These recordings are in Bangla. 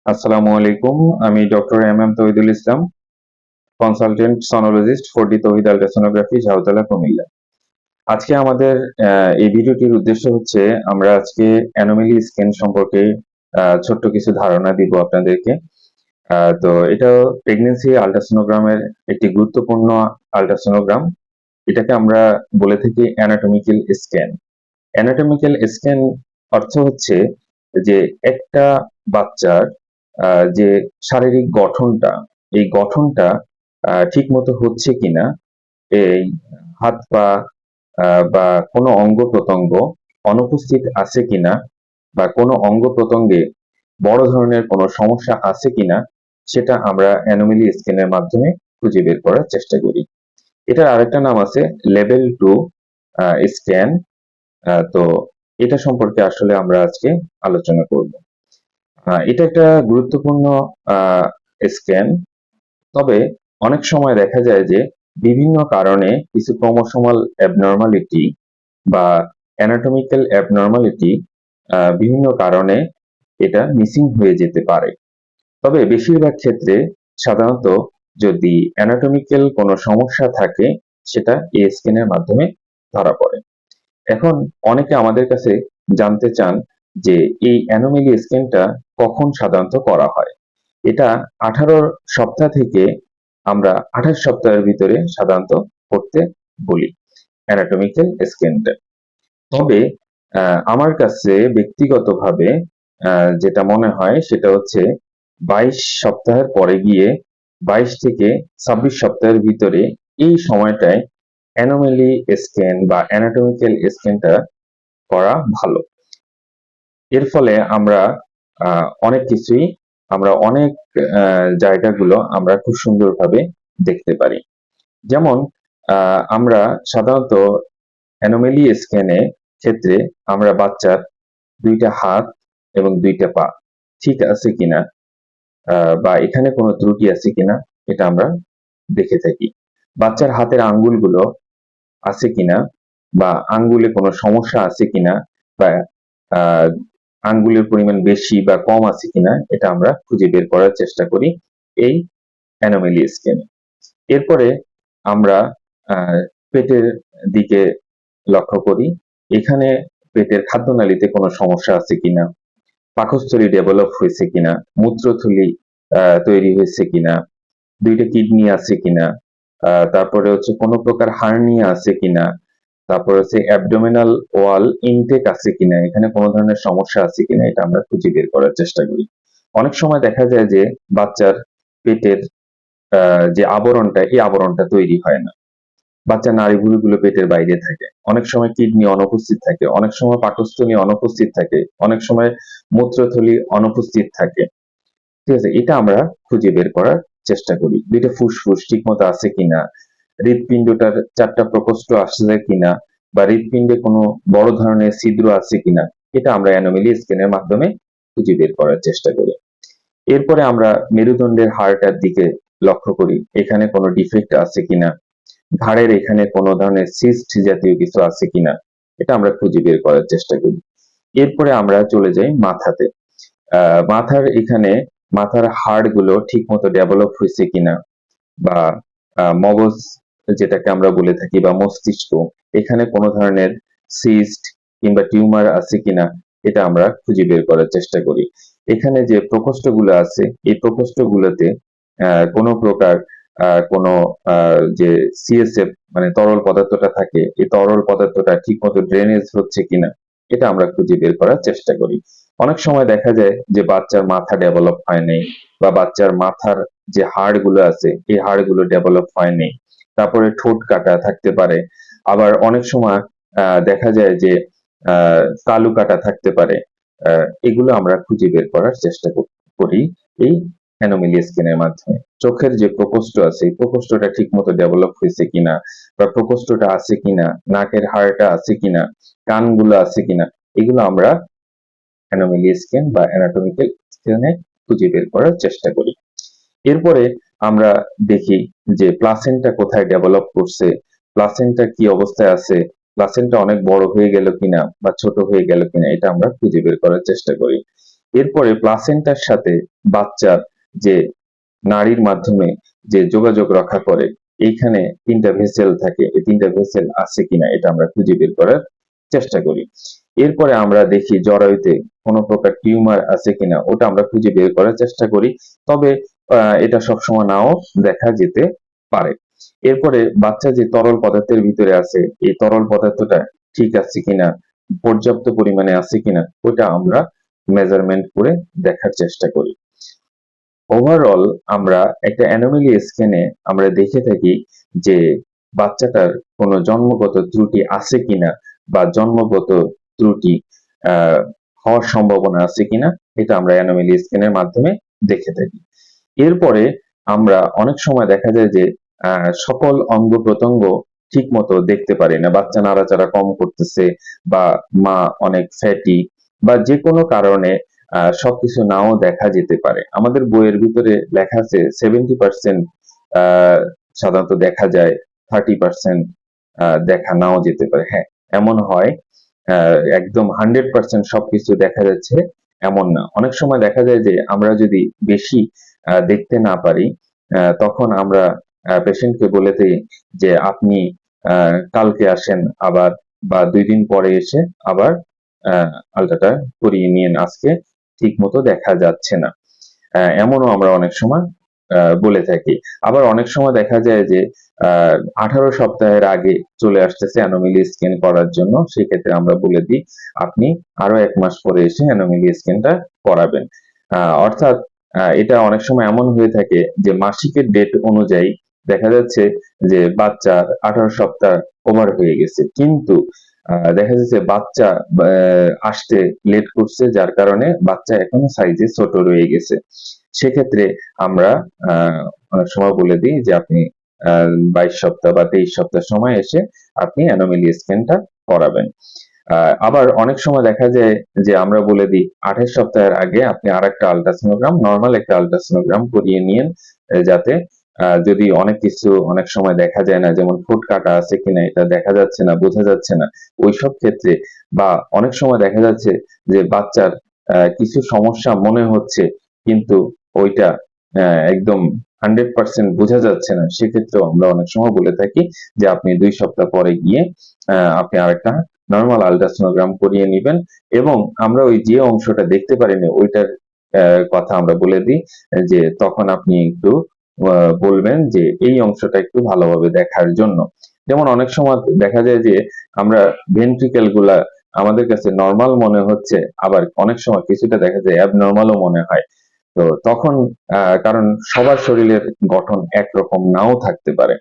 আসসালামু আলাইকুম। আমি ডক্টর এম তৌহিদুল ইসলাম, কনসালটেন্ট সনোলজিস্ট 4D তৌহিদ আল্ট্রাসোনোগ্রাফি, শাহতলা, কুমিল্লা। আজকে আমাদের এই ভিডিওটির উদ্দেশ্য হচ্ছে আমরা আজকে অ্যানোমেলি স্ক্যান সম্পর্কে ছোট্ট কিছু ধারণা দিব আপনাদেরকে। তো এটা প্রেগন্যান্সি আল্ট্রাসোনোগ্রামের একটি গুরুত্বপূর্ণ আল্ট্রাসোনোগ্রাম। এটাকে আমরা বলে থাকি অ্যানাটমিক্যাল স্ক্যান। অ্যানাটমিক্যাল স্ক্যান অর্থ হচ্ছে যে একটা বাচ্চার যে শারীরিক গঠনটা, এই গঠনটা ঠিক মতো হচ্ছে কিনা, এই হাত পা বা কোনো অঙ্গ প্রত্যঙ্গ অনুপস্থিত আছে কিনা, বা কোনো অঙ্গ প্রত্যঙ্গে বড় ধরনের কোনো সমস্যা আছে কিনা, সেটা আমরা অ্যানোমেলি স্ক্যানের মাধ্যমে খুঁজে বের করার চেষ্টা করি। এটার আরেকটা নাম আছে লেভেল 2 স্ক্যান। তো এটা সম্পর্কে আসলে আমরা আজকে আলোচনা করব। এটা একটা গুরুত্বপূর্ণ স্ক্যান। তবে অনেক সময় দেখা যায় যে বিভিন্ন কারণে কিছু ক্রোমোসোমাল অ্যাবনর্মালিটি বা অ্যানাটমিক্যাল অ্যাবনর্মালিটি বিভিন্ন কারণে এটা মিসিং হয়ে যেতে পারে। তবে বেশিরভাগ ক্ষেত্রে সাধারণত যদি অ্যানাটমিক্যাল কোনো সমস্যা থাকে, সেটা এই স্ক্যানের মাধ্যমে ধরা পড়ে। এখন অনেকে আমাদের কাছে জানতে চান যে এই অ্যানোমেলি স্ক্যানটা কখন সাধারণত করা হয়। এটা 18 সপ্তাহ থেকে আমরা 28 সপ্তাহের ভিতরে সাধারণত করতে বলি অ্যানাটমিক্যাল স্ক্যানটা। তবে আমার কাছে ব্যক্তিগতভাবে যেটা মনে হয় সেটা হচ্ছে 22 সপ্তাহের পরে গিয়ে 22 থেকে 26 সপ্তাহের ভিতরে এই সময়টায় অ্যানোমেলি স্ক্যান বা অ্যানাটমিক্যাল স্ক্যানটা করা ভালো। এর ফলে আমরা অনেক কিছুই, আমরা অনেক জায়গাগুলো আমরা খুব সুন্দরভাবে দেখতে পারি। যেমন আমরা সাধারণত অ্যানোমেলি স্ক্যানে ক্ষেত্রে আমরা বাচ্চার 2টা হাত এবং 2টা পা ঠিক আছে কিনা, বা এখানে কোনো ত্রুটি আছে কিনা, এটা আমরা দেখে থাকি। বাচ্চার হাতের আঙ্গুলগুলো আছে কিনা, বা আঙ্গুলে কোনো সমস্যা আছে কিনা, বা আহ, আঙ্গুলের পরিমাণ বেশি বা কম আছে কিনা, এটা আমরা খুঁজে বের করার চেষ্টা করি এই অ্যানোমেলি স্ক্যানে। এরপরে আমরা আহ, পেটের দিকে লক্ষ্য করি। এখানে পেটের খাদ্যনালীতে কোনো সমস্যা আছে কিনা, পাকস্থলী ডেভেলপ হয়েছে কিনা, মূত্রথলি তৈরি হয়েছে কিনা, 2টা কিডনি আছে কিনা, তারপরে হচ্ছে কোনো প্রকার হার্নিয়া আছে কিনা, তারপর হচ্ছে অ্যাবডোমিনাল ওয়াল ইনটেক আছে কিনা, এখানে কোনো ধরনের সমস্যা আছে কিনা, এটা আমরা খুঁজে বের করার চেষ্টা করি। অনেক সময় দেখা যায় যে বাচ্চার পেটের যে আবরণটা, এই আবরণটা তৈরি হয় না। বাচ্চার নাড়িভুড়িগুলো পেটের বাইরে থাকে, অনেক সময় কিডনি অনুপস্থিত থাকে, অনেক সময় পাকস্থলী অনুপস্থিত থাকে, অনেক সময় মূত্রথলি অনুপস্থিত থাকে। ঠিক আছে, এটা আমরা খুঁজে বের করার চেষ্টা করি। 2টা ফুসফুস ঠিক মতো আছে কিনা, হৃৎপিণ্ডটার 4টা প্রকোষ্ঠ আসছে কিনা, বা হৃৎপিণ্ডে কোনো বড় ধরনের ছিদ্র আছে কিনা, এটা আমরা অ্যানোমেলি স্ক্যানের মাধ্যমে খুঁজে বের করার চেষ্টা করি। এরপরে আমরা মেরুদণ্ডের হাড়টার দিকে লক্ষ্য করি, এখানে কোনো ডিফেক্ট আছে কিনা, ঘাড়ের এখানে কোনো ধরনের সিস্ট জাতীয় কিছু আছে কিনা, এটা আমরা খুঁজে বের করার চেষ্টা করি। এরপরে আমরা চলে যাই মাথাতে। মাথার এখানে মাথার হাড়গুলো ঠিক মতো ডেভেলপ হয়েছে কিনা, বা মগজ যেটাকে আমরা বলে থাকি, বা মস্তিষ্ক, এখানে কোনো ধরনের সিস্ট কিংবা টিউমার আছে কিনা, এটা আমরা খুঁজে বের করার চেষ্টা করি। এখানে যে প্রকোষ্ঠগুলো আছে, এই প্রকোষ্ঠগুলোতে কোনো প্রকার কোনো যে সিএসএফ মানে তরল পদার্থটা থাকে, এই তরল পদার্থটা ঠিক মতো ড্রেনেজ হচ্ছে কিনা, এটা আমরা খুঁজে বের করার চেষ্টা করি। অনেক সময় দেখা যায় যে বাচ্চার মাথা ডেভেলপ হয় নাই, বা বাচ্চার মাথার যে হাড়গুলো আছে, এই হাড়গুলো ডেভেলপ হয়নি। তারপরে ঠোঁট কাটা থাকতে পারে। আবার অনেক সময় দেখা যায় যে তালু কাটা থাকতে পারে। এগুলো আমরা খুঁজে বের করার চেষ্টা করি এই অ্যানোমেলি স্ক্যানের মাধ্যমে। চোখের যে প্রকোষ্ঠ আছে, এই প্রকোষ্ঠটা ঠিক মতো ডেভেলপ হয়েছে কিনা, বা প্রকোষ্ঠটা আছে কিনা, নাকের হাড়টা আছে কিনা, কানগুলো আছে কিনা, এগুলো আমরা অ্যানোমেলি স্ক্যান বা অ্যানাটমিক্যাল স্ক্যানে খুঁজে বের করার চেষ্টা করি। এরপরে আমরা দেখি যে প্লাসেন্টা কোথায় ডেভেলপ করছে, প্লাসেন্টা কি অবস্থায় আছে, প্লাসেন্টা অনেক বড় হয়ে গেল কিনা বা ছোট হয়ে গেল কিনা, এটা আমরা খুঁজে বের করার চেষ্টা করি। এরপরে প্লাসেন্টার সাথে বাচ্চার যে নাড়ির মাধ্যমে যে যোগাযোগ রক্ষা করে, এইখানে 3টা ভেসেল থাকে, এই 3টা ভেসেল আছে কিনা এটা আমরা খুঁজে বের করার চেষ্টা করি। এরপরে আমরা দেখি জরায়ুতে কোনো প্রকার টিউমার আছে কিনা, ওটা আমরা খুঁজে বের করার চেষ্টা করি। তবে এটা সবসময় নাও দেখা যেতে পারে। এরপরে বাচ্চা যে তরল পদার্থের ভিতরে আছে, এই তরল পদার্থটা ঠিক আছে কিনা, পর্যাপ্ত পরিমাণে আছে কিনা, ওটা আমরা মেজারমেন্ট করে দেখার চেষ্টা করি। ওভারঅল আমরা একটা অ্যানোমালি স্ক্যানে আমরা দেখে থাকি যে বাচ্চাটার কোনো জন্মগত ত্রুটি আছে কিনা বা জন্মগত ত্রুটি হওয়ার সম্ভাবনা আছে কিনা, এটা আমরা অ্যানোমালি স্ক্যানের মাধ্যমে দেখে থাকি। এরপরে আমরা অনেক সময় দেখা যায় যে সকল অঙ্গ প্রত্যঙ্গ ঠিক মতো দেখতে পারি না, বাচ্চা নাড়াচাড়া কম করতেছে বা মা অনেক ফ্যাটি বা যে কোনো কারণে সবকিছু নাও দেখা যেতে পারে। আমাদের বইয়ের ভিতরে লেখা আছে 70% সাধারণত দেখা যায়, 30% দেখা নাও যেতে পারে। হ্যাঁ, এমন হয়, একদম 100% সবকিছু দেখা যাচ্ছে এমন না। অনেক সময় দেখা যায় যে আমরা যদি বেশি দেখতে না পারি, তখন আমরা পেশেন্টকে বলে দিই যে আপনি কালকে আসেন আবার, বা 2 দিন পরে এসে আবার আলট্রাটা করিয়ে নিয়েন, আজকে ঠিক মতো দেখা যাচ্ছে না। এমনও আমরা অনেক সময় বলে থাকি। আবার অনেক সময় দেখা যায় যে 18 সপ্তাহের আগে চলে আসতেছে অ্যানোমালি স্ক্যান করার জন্য, সেক্ষেত্রে আমরা বলে দিই আপনি আরো 1 মাস পরে এসে অ্যানোমালি স্ক্যানটা করাবেন। অর্থাৎ এটা অনেক সময় এমন হয়ে থাকে যে মাসিকের ডেট অনুযায়ী দেখা যাচ্ছে যে বাচ্চার 18 সপ্তাহ ওভার হয়ে গেছে, কিন্তু দেখা যাচ্ছে বাচ্চা আসতে লেট করছে, যার কারণে বাচ্চা এখনো সাইজে ছোট রয়ে গেছে। সেক্ষেত্রে আমরা অনেক সময় বলে দিই যে আপনি 22 সপ্তাহ বা 23 সপ্তাহ সময় এসে আপনি অ্যানোমালি স্ক্যানটা করাবেন। আবার অনেক সময় দেখা যায় যে আমরা বলে দিই 28 সপ্তাহের আগে আপনি আরেকটা আল্ট্রাসোনোগ্রাম, নরমাল একটা আল্ট্রাসোনোগ্রাম করিয়ে নিয়েন, যাতে যদি অনেক কিছু অনেক সময় দেখা যায় না, যেমন ফুট কাটা আছে কিনা এটা দেখা যাচ্ছে না, বোঝা যাচ্ছে না, ওইসব ক্ষেত্রে, বা অনেক সময় দেখা যাচ্ছে যে বাচ্চার কিছু সমস্যা মনে হচ্ছে কিন্তু ওইটা একদম 100% বোঝা যাচ্ছে না, সেক্ষেত্রেও আমরা অনেক সময় বলে থাকি যে আপনি 2 সপ্তাহ পরে গিয়ে আপনি আরেকটা নরমাল আল্ট্রাসোনোগ্রাম করিয়ে নিবেন, এবং আমরা ওই যে অংশটা দেখতে পারিনি ওইটার কথা আমরা বলে দিই যে তখন আপনি একটু বলবেন যে এই অংশটা একটু ভালোভাবে দেখার জন্য। যেমন অনেক সময় দেখা যায় যে আমরা ভেন্ট্রিকেল গুলা আমাদের কাছে নরমাল মনে হচ্ছে, আবার অনেক সময় কিছুটা দেখা যায় অ্যাবনরমালও মনে হয়। তো তখন কারণ সবার শরীরের গঠন একরকম নাও থাকতে পারে,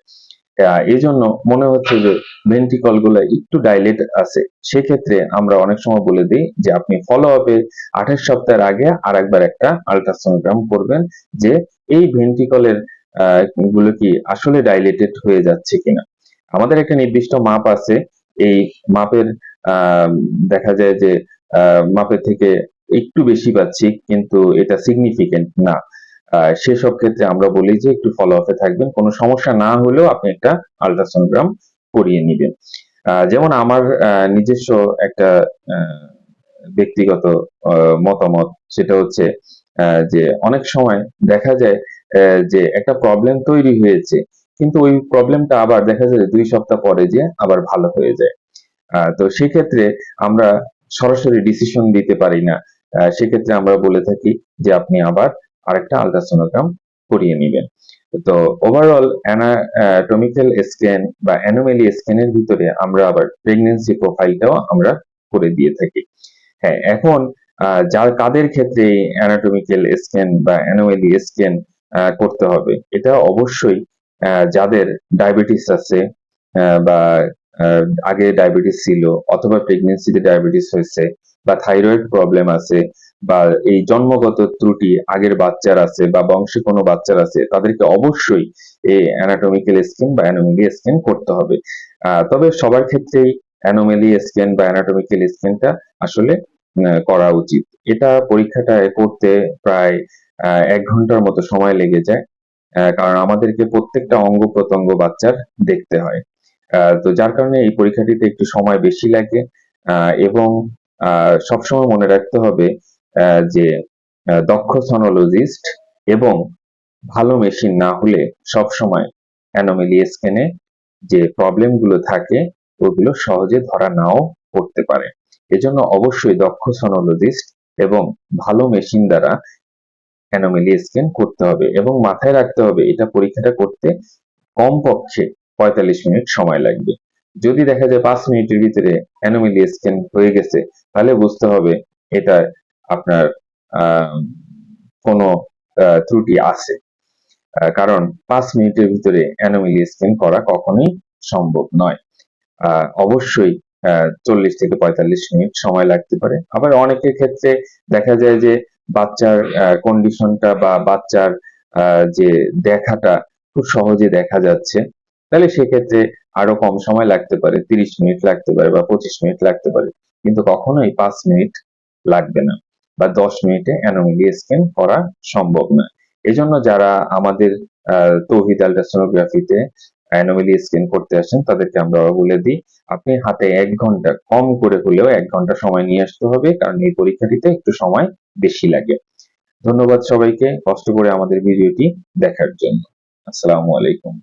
এই জন্য মনে হচ্ছে যে ভেন্ট্রিকল গুলো একটু ডাইলেট আছে, সেক্ষেত্রে আমরা অনেক সময় বলে দিই যে আপনি ফলো আপে 28 সপ্তাহের আগে আর একবার একটা আল্ট্রাসোনোগ্রাম করবেন, যে এই ভেন্ট্রিকলের গুলো কি আসলে ডাইলেটেড হয়ে যাচ্ছে কিনা। আমাদের একটা নির্দিষ্ট মাপ আছে, এই মাপের দেখা যায় যে মাপের থেকে একটু বেশি পাচ্ছি কিন্তু এটা সিগনিফিকেন্ট না, সেসব ক্ষেত্রে আমরা বলি যে একটু ফলো আপে থাকবেন, কোনো সমস্যা না হলেও আপনি একটা আল্ট্রাসোনোগ্রাম করিয়ে নিবেন। যেমন আমার নিজস্ব একটা ব্যক্তিগত মতামত, সেটা হচ্ছে যে অনেক সময় দেখা যায় যে একটা প্রবলেম তৈরি হয়েছে, কিন্তু ওই প্রবলেমটা আবার দেখা যায় 2 সপ্তাহ পরে যে আবার ভালো হয়ে যায়। তো সেক্ষেত্রে আমরা সরাসরি ডিসিশন দিতে পারি না, সেক্ষেত্রে আমরা বলে থাকি যে আপনি আবার আরেকটা আল্ট্রাসোনোগ্রাম করিয়ে নিবেন। তো ওভারঅল অ্যানাটমিক্যাল স্ক্যান বা অ্যানোমালি স্ক্যানের ভিতরে আমরা আবার প্রেগন্যান্সি প্রোফাইলটাও আমরা করে দিয়ে থাকি। হ্যাঁ, এখন যার কাদের ক্ষেত্রে অ্যানাটমিক্যাল স্ক্যান বা অ্যানোমালি স্ক্যান করতে হবে, এটা অবশ্যই যাদের ডায়াবেটিস আছে, বা আগে ডায়াবেটিস ছিল, অথবা প্রেগন্যান্সিতে ডায়াবেটিস হয়েছে, বা থাইরয়েড প্রবলেম আছে, বা এই জন্মগত ত্রুটি আগের বাচ্চার আছে, বা বংশে কোনো বাচ্চার আছে, তাদেরকে অবশ্যই এই অ্যানাটমিক্যাল স্ক্যান বা অ্যানোমালি স্ক্যান করতে হবে। তবে সবার ক্ষেত্রেই অ্যানোমালি স্ক্যান বা অ্যানাটমিক্যাল স্ক্যানটা আসলে করা উচিত। এটা পরীক্ষাটা করতে প্রায় 1 ঘন্টার মতো সময় লেগে যায়, কারণ আমাদেরকে প্রত্যেকটা অঙ্গ প্রত্যঙ্গ বাচ্চার দেখতে হয়। তো যার কারণে এই পরীক্ষাটিতে একটু সময় বেশি লাগে, এবং সবসময় মনে রাখতে হবে যে দক্ষ সনোলজিস্ট এবং ভালো মেশিন না হলে সবসময় অ্যানোমেলি স্ক্যানে যে প্রবলেম গুলো থাকে ওগুলো সহজে ধরা নাও পড়তে পারে। এজন্য অবশ্যই দক্ষ সনোলজিস্ট এবং ভালো মেশিন দ্বারা অ্যানোমেলি স্ক্যান করতে হবে এবং মাথায় রাখতে হবে এটা পরীক্ষাটা করতে কমপক্ষে ৪৫ মিনিট সময় লাগবে। যদি দেখা যায় ৫ মিনিটের ভিতরে অ্যানোমেলি স্ক্যান হয়ে গেছে তাহলে বুঝতে হবে এটা আপনার কোনো ত্রুটি আছে। কারণ ৫ মিনিটের ভিতরে অ্যানোমেলি স্ক্যান করা কখনোই সম্ভব নয়। অবশ্যই ৪০ থেকে ৪৫ মিনিট সময় লাগতে পারে। আবার অনেকের ক্ষেত্রে দেখা যায় যে বাচ্চার কন্ডিশনটা বা বাচ্চার যে দেখাটা খুব সহজে দেখা যাচ্ছে, তাহলে সেক্ষেত্রে আরো কম সময় লাগতে পারে, ৩০ মিনিট লাগতে পারে বা ২৫ মিনিট লাগতে পারে। কিন্তু কখনোই ৫ মিনিট লাগবে না বা ১০ মিনিটে অ্যানোমেলি স্ক্যান করা সম্ভব না। এজন্য যারা আমাদের তৌহিদ আল্ট্রাসোনোগ্রাফিতে অ্যানোমেলি স্ক্যান করতে আসেন তাদেরকে আমরা বলে দিই আপনি হাতে ১ ঘন্টা কম করে হলেও ১ ঘন্টা সময় নিয়ে আসতে হবে, কারণ এই পরীক্ষাটিতে একটু সময় বেশি লাগে। ধন্যবাদ সবাইকে কষ্ট করে আমাদের ভিডিওটি দেখার জন্য। আসসালামু আলাইকুম।